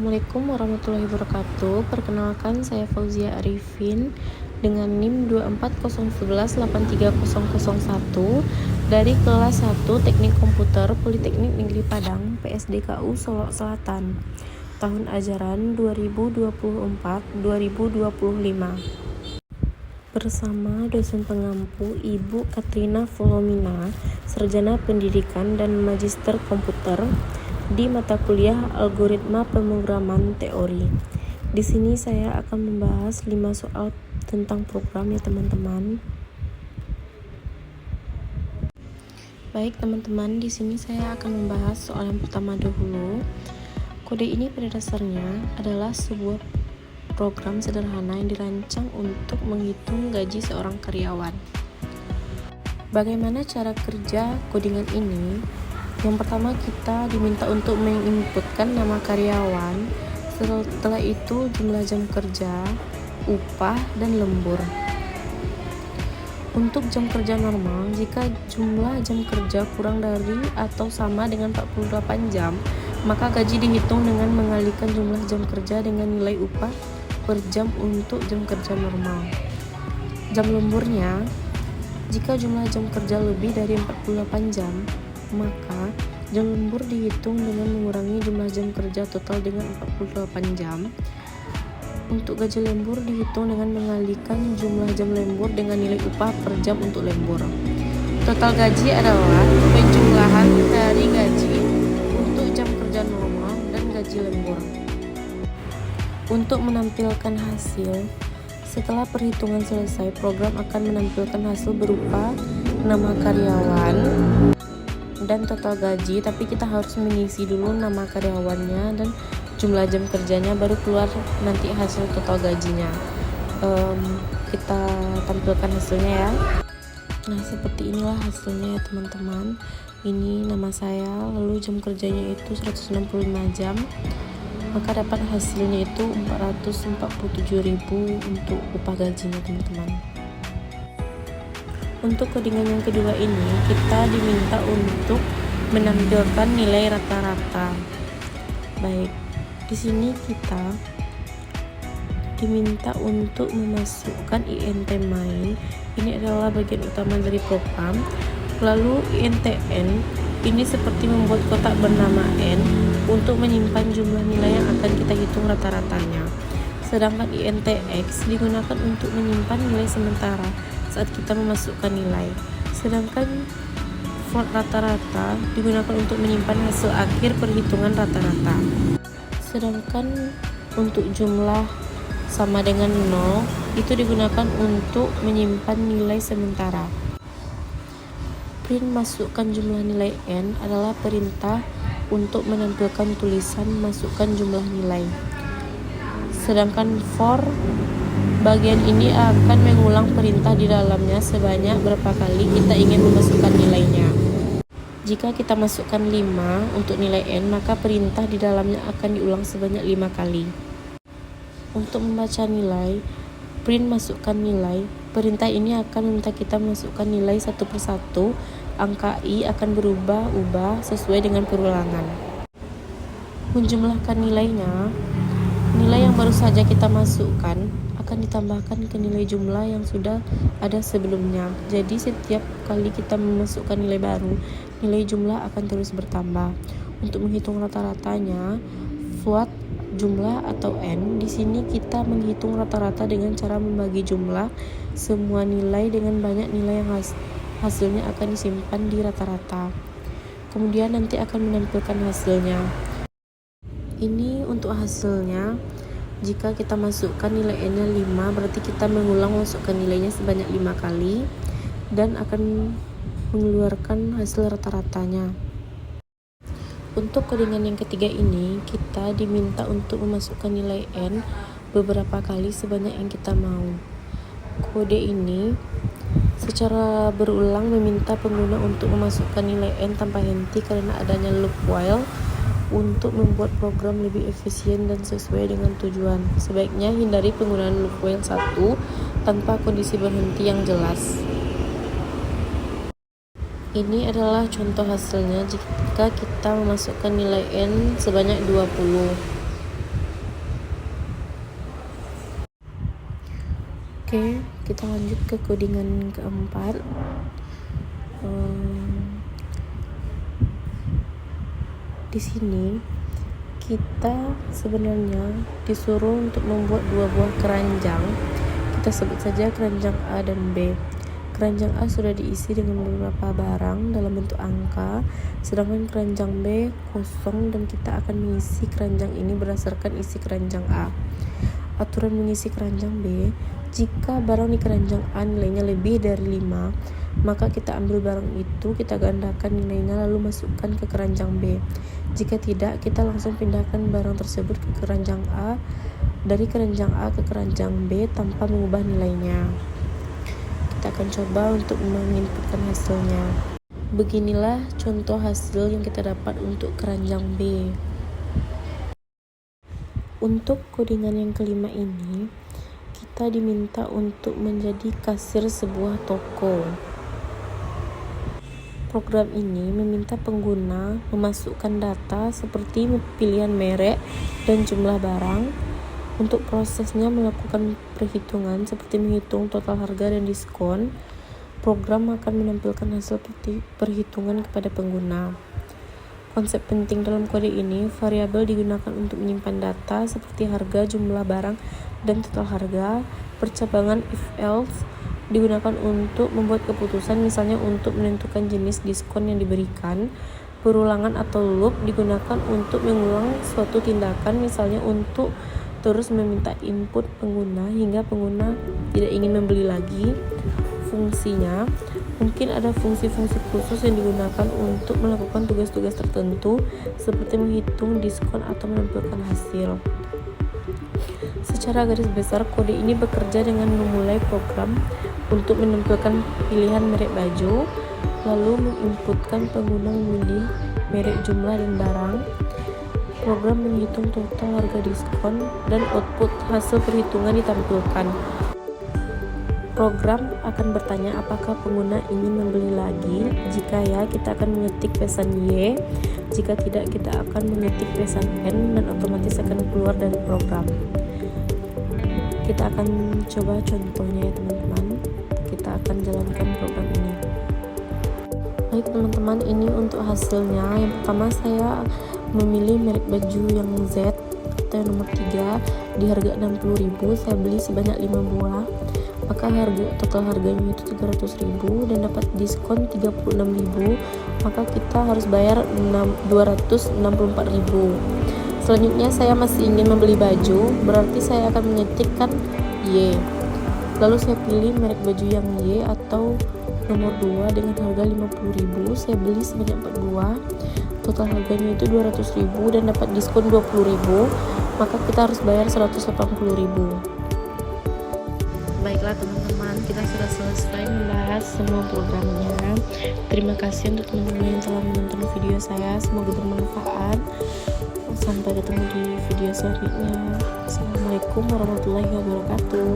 Assalamualaikum warahmatullahi wabarakatuh. Perkenalkan, saya Fauzia Arifin dengan NIM 24011830001 dari kelas 1 Teknik Komputer Politeknik Negeri Padang, PSDKU Solok Selatan, tahun ajaran 2024-2025. Bersama dosen pengampu Ibu Katrina Volomina, Sarjana Pendidikan dan Magister Komputer di mata kuliah Algoritma Pemrograman Teori. Di sini saya akan membahas 5 soal tentang program ya teman-teman. Baik teman-teman, di sini saya akan membahas soal yang pertama dahulu. Kode ini pada dasarnya adalah sebuah program sederhana yang dirancang untuk menghitung gaji seorang karyawan. Bagaimana cara kerja codingan ini? Yang pertama, kita diminta untuk menginputkan nama karyawan, setelah itu jumlah jam kerja, upah, dan lembur. Untuk jam kerja normal, jika jumlah jam kerja kurang dari atau sama dengan 48 jam, maka gaji dihitung dengan mengalikan jumlah jam kerja dengan nilai upah per jam untuk jam kerja normal. Jam lemburnya, jika jumlah jam kerja lebih dari 48 jam, maka jam lembur dihitung dengan mengurangi jumlah jam kerja total dengan 48 jam. Untuk gaji lembur dihitung dengan mengalikan jumlah jam lembur dengan nilai upah per jam untuk lembur. Total gaji adalah penjumlahan dari gaji untuk jam kerja normal dan gaji lembur. Untuk menampilkan hasil, setelah perhitungan selesai, program akan menampilkan hasil berupa nama karyawan dan total gaji, tapi kita harus mengisi dulu nama karyawannya dan jumlah jam kerjanya, baru keluar nanti hasil total gajinya. Kita tampilkan hasilnya ya. Nah, seperti inilah hasilnya ya teman-teman. Ini nama saya, lalu jam kerjanya itu 165 jam, maka dapat hasilnya itu 447.000 untuk upah gajinya teman-teman. Untuk codingan yang kedua ini, kita diminta untuk menampilkan nilai rata-rata. Baik, di sini kita diminta untuk memasukkan INT main. Ini adalah bagian utama dari program. Lalu INTN ini seperti membuat kotak bernama N untuk menyimpan jumlah nilai yang akan kita hitung rata-ratanya. Sedangkan INTX digunakan untuk menyimpan nilai sementara saat kita memasukkan nilai. Sedangkan float rata-rata digunakan untuk menyimpan hasil akhir perhitungan rata-rata. Sedangkan untuk jumlah sama dengan 0 itu digunakan untuk menyimpan nilai sementara. Print masukkan jumlah nilai N adalah perintah untuk menampilkan tulisan masukkan jumlah nilai. Sedangkan for bagian ini akan mengulang perintah di dalamnya sebanyak berapa kali kita ingin memasukkan nilainya. Jika kita masukkan 5 untuk nilai N, maka perintah di dalamnya akan diulang sebanyak 5 kali. Untuk membaca nilai, print masukkan nilai. Perintah ini akan meminta kita masukkan nilai satu persatu. Angka I akan berubah-ubah sesuai dengan perulangan. Menjumlahkan nilainya, nilai yang baru saja kita masukkan akan ditambahkan ke nilai jumlah yang sudah ada sebelumnya. Jadi setiap kali kita memasukkan nilai baru, nilai jumlah akan terus bertambah. Untuk menghitung rata-ratanya, float jumlah atau N, di sini kita menghitung rata-rata dengan cara membagi jumlah semua nilai dengan banyak nilai yang hasilnya akan disimpan di rata-rata. Kemudian nanti akan menampilkan hasilnya. Ini untuk hasilnya. Jika kita masukkan nilai N-nya 5, berarti kita mengulang masukkan nilainya sebanyak 5 kali dan akan mengeluarkan hasil rata-ratanya. Untuk codingan yang ketiga ini, kita diminta untuk memasukkan nilai N beberapa kali sebanyak yang kita mau. Kode ini secara berulang meminta pengguna untuk memasukkan nilai N tanpa henti karena adanya loop while untuk membuat program lebih efisien dan sesuai dengan tujuan. Sebaiknya hindari penggunaan loop while 1 tanpa kondisi berhenti yang jelas. Ini adalah contoh hasilnya jika kita memasukkan nilai N sebanyak 20. Oke, kita lanjut ke codingan keempat. Di sini kita sebenarnya disuruh untuk membuat dua buah keranjang. Kita sebut saja keranjang A dan B. Keranjang A sudah diisi dengan beberapa barang dalam bentuk angka, sedangkan keranjang B kosong, dan kita akan mengisi keranjang ini berdasarkan isi keranjang A. Aturan mengisi keranjang B: jika barang di keranjang A nilainya lebih dari 5, maka kita ambil barang itu, kita gandakan nilainya lalu masukkan ke keranjang B. Jika tidak, kita langsung pindahkan barang tersebut ke keranjang A, dari keranjang A ke keranjang B tanpa mengubah nilainya. Kita akan coba untuk menginputkan hasilnya. Beginilah contoh hasil yang kita dapat untuk keranjang B. Untuk codingan yang kelima ini, kita diminta untuk menjadi kasir sebuah toko. Program ini meminta pengguna memasukkan data seperti pilihan merek dan jumlah barang. Untuk prosesnya melakukan perhitungan seperti menghitung total harga dan diskon. Program akan menampilkan hasil perhitungan kepada pengguna. Konsep penting dalam kode ini, variabel digunakan untuk menyimpan data seperti harga, jumlah barang, dan total harga. Percabangan if-else digunakan untuk membuat keputusan, misalnya untuk menentukan jenis diskon yang diberikan. Perulangan atau loop digunakan untuk mengulang suatu tindakan, misalnya untuk terus meminta input pengguna hingga pengguna tidak ingin membeli lagi. Fungsinya, mungkin ada fungsi-fungsi khusus yang digunakan untuk melakukan tugas-tugas tertentu seperti menghitung diskon atau menampilkan hasil. Secara garis besar, kode ini bekerja dengan memulai program untuk menampilkan pilihan merek baju, lalu menginputkan pengguna memilih merek, jumlah, dan barang. Program menghitung total harga diskon, dan output hasil perhitungan ditampilkan. Program akan bertanya apakah pengguna ingin membeli lagi. Jika ya, kita akan mengetik pesan Y. Jika tidak, kita akan mengetik pesan N, dan otomatis akan keluar dari program. Kita akan coba contohnya ya teman-teman. Kita akan jalankan program ini. Baik teman-teman, ini untuk hasilnya. Yang pertama, saya memilih merek baju yang Z atau yang nomor 3 di harga 60.000. Saya beli sebanyak 5 buah, maka total harganya itu 300.000 dan dapat diskon 36.000, maka kita harus bayar 264.000. Selanjutnya saya masih ingin membeli baju, berarti saya akan mengetikkan Y. Lalu saya pilih merek baju yang Y atau nomor 2 dengan harga 50.000. Saya beli sebanyak 4 buah. Total harganya itu 200.000 dan dapat diskon 20.000, maka kita harus bayar 180.000. Baiklah teman-teman, kita sudah selesai membahas semua programnya. Terima kasih untuk teman-teman yang telah menonton video saya, semoga bermanfaat. Sampai ketemu di video selanjutnya. Assalamualaikum warahmatullahi wabarakatuh.